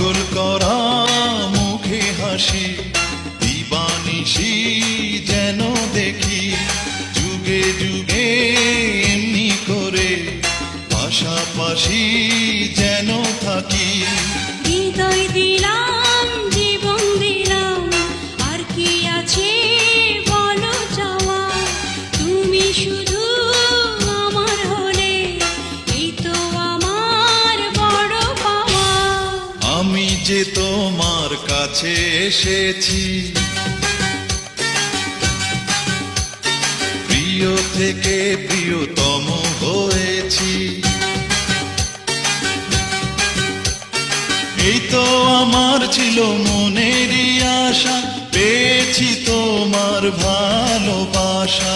পাগল করা মুখে হাসি, দিবানিশি যেন দেখি, যুগে যুগে এমনি করে পাশাপাশি যেন থাকি। হৃদয় দিলাম, জীবন দিলাম, আর কি আছে বলো চাওয়া? তুমি শুধু আমার হলে এই তো আমার বড় পাওয়া। আমি যে তোমার কাছে এসেছি, প্রিয় থেকে প্রিয়তম হয়েছি। এই তো আমার ছিল মনেরই আশা, পেয়েছি তোমার ভালোবাসা।